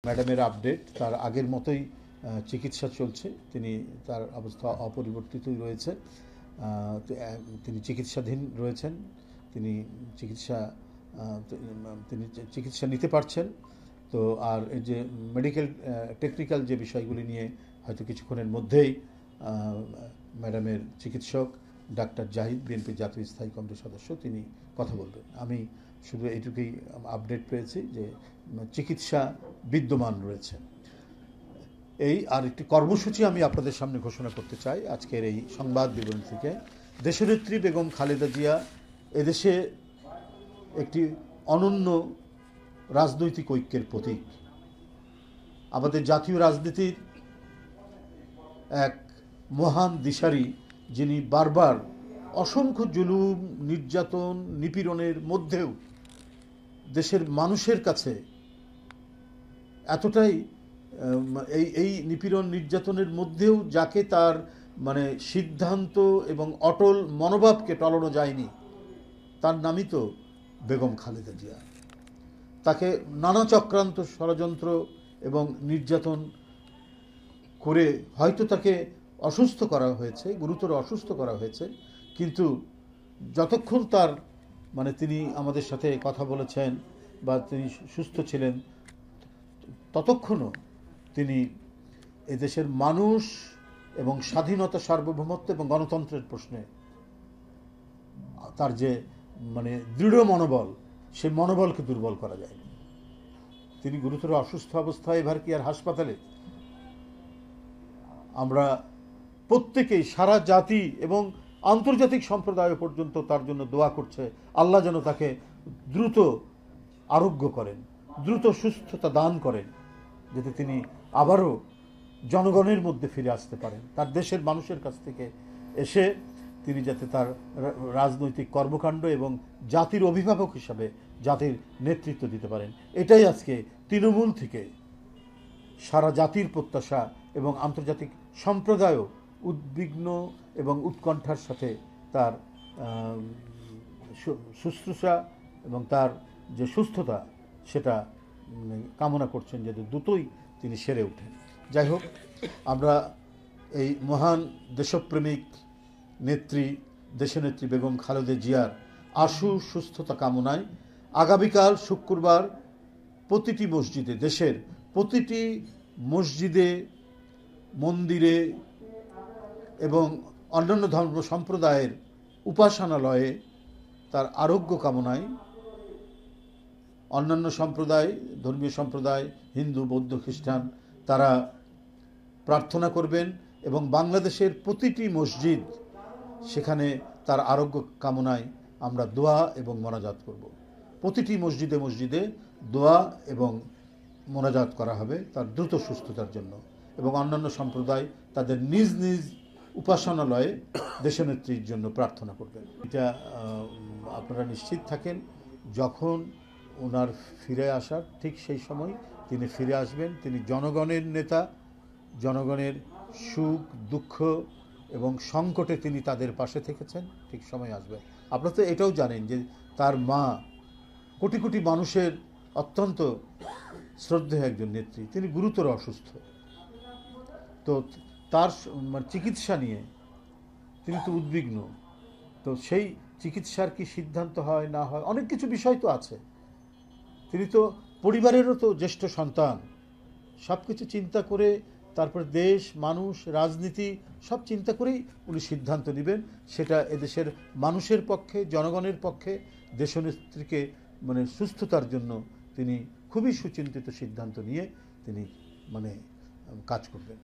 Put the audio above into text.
ম্যাডামের আপডেট তার আগের মতোই চিকিৎসা চলছে। তার অবস্থা অপরিবর্তিতই রয়েছে। তিনি চিকিৎসাধীন রয়েছেন। তিনি চিকিৎসা তিনি চিকিৎসা নিতে পারছেন। তো আর এই যে মেডিকেল টেকনিক্যাল যে বিষয়গুলি নিয়ে হয়তো কিছুক্ষণের মধ্যেই ম্যাডামের চিকিৎসক ডাক্তার জাহিদ, বিএনপি জাতীয় স্থায়ী কমিটির সদস্য, তিনি কথা বলবেন। আমি শুধু এইটুকুই আপডেট পেয়েছি যে চিকিৎসা বিদ্যমান রয়েছে। এই আর একটি কর্মসূচি আমি আপনাদের সামনে ঘোষণা করতে চাই আজকের এই সংবাদ বিবরণ থেকে। দেশনেত্রী বেগম খালেদা জিয়া এদেশে একটি অনন্য রাজনৈতিক ঐক্যের প্রতীক। আমাদের জাতীয় রাজনীতির এক মহান দিশারি, যিনি বারবার অসংখ্য জুলুম, নির্যাতন, নিপীড়নের মধ্যেও দেশের মানুষের কাছে এতটাই এই নিপীড়ন নির্যাতনের মধ্যেও যাকে তার সিদ্ধান্ত এবং অটল মনোভাবকে টলানো যায়নি, তার নামই তো বেগম খালেদা জিয়া। তাকে নানা চক্রান্ত, ষড়যন্ত্র এবং নির্যাতন করে হয়তো তাকে অসুস্থ করা হয়েছে, গুরুতর অসুস্থ করা হয়েছে, কিন্তু যতক্ষণ তার তিনি আমাদের সাথে কথা বলেছেন বা তিনি সুস্থ ছিলেন, ততক্ষণও তিনি এদেশের মানুষ এবং স্বাধীনতা, সার্বভৌমত্ব এবং গণতন্ত্রের প্রশ্নে তার যে দৃঢ় মনোবল, সেই মনোবলকে দুর্বল করা যায়নি। তিনি গুরুতর অসুস্থ অবস্থায় এবার কি আর হাসপাতালে। আমরা প্রত্যেকেই, সারা জাতি এবং আন্তর্জাতিক সম্প্রদায় পর্যন্ত তার জন্য দোয়া করছে, আল্লাহ যেন তাকে দ্রুত আরোগ্য করেন, দ্রুত সুস্থতা দান করেন, যাতে তিনি আবারও জনগণের মধ্যে ফিরে আসতে পারেন। তার দেশের মানুষের কাছ থেকে এসে তিনি যাতে তার রাজনৈতিক কর্মকাণ্ড এবং জাতির অভিভাবক হিসাবে জাতির নেতৃত্ব দিতে পারেন। এটাই আজকে তৃণমূল থেকে সারা জাতির প্রত্যাশা, এবং আন্তর্জাতিক সম্প্রদায়ও উদ্বিগ্ন এবং উৎকণ্ঠার সাথে তার শুশ্রূষা এবং তার যে সুস্থতা সেটা কামনা করছেন, যাতে দ্রুতই তিনি সেরে ওঠেন। যাই হোক, আমরা এই মহান দেশপ্রেমিক নেত্রী, দেশনেত্রী বেগম খালেদা জিয়ার আশু সুস্থতা কামনায় আগামীকাল শুক্রবার প্রতিটি মসজিদে, দেশের প্রতিটি মসজিদে, মন্দিরে এবং অন্যান্য ধর্ম সম্প্রদায়ের উপাসনালয়ে তার আরোগ্য কামনায় অন্যান্য সম্প্রদায়, ধর্মীয় সম্প্রদায়, হিন্দু, বৌদ্ধ, খ্রিস্টান, তারা প্রার্থনা করবেন এবং বাংলাদেশের প্রতিটি মসজিদ, সেখানে তার আরোগ্য কামনায় আমরা দোয়া এবং মোনাজাত করব। প্রতিটি মসজিদে মসজিদে দোয়া এবং মোনাজাত করা হবে তার দ্রুত সুস্থতার জন্য, এবং অন্যান্য সম্প্রদায় তাদের নিজ নিজ উপাসনালয়ে দেশনেত্রীর জন্য প্রার্থনা করবেন। এটা আপনারা নিশ্চিত থাকেন, যখন ওনার ফিরে আসার ঠিক সেই সময় তিনি ফিরে আসবেন। তিনি জনগণের নেতা, জনগণের সুখ দুঃখ এবং সংকটে তিনি তাদের পাশে থেকেছেন, ঠিক সময় আসবেন। আপনারা তো এটাও জানেন যে তার মা কোটি কোটি মানুষের অত্যন্ত শ্রদ্ধেয় একজন নেত্রী, তিনি গুরুতর অসুস্থ। তো তার চিকিৎসা নিয়ে তিনি তো উদ্বিগ্ন। তো সেই চিকিৎসার কি সিদ্ধান্ত হয় না হয়, অনেক কিছু বিষয় তো আছে। তিনি তো পরিবারেরও তো জ্যেষ্ঠ সন্তান। সব কিছু চিন্তা করে তারপর দেশ, মানুষ, রাজনীতি সব চিন্তা করেই উনি সিদ্ধান্ত নেবেন। সেটা এদেশের মানুষের পক্ষে, জনগণের পক্ষে, দেশনেত্রীকে সুস্থতার জন্য তিনি খুবই সুচিন্তিত সিদ্ধান্ত নিয়ে তিনি কাজ করবেন।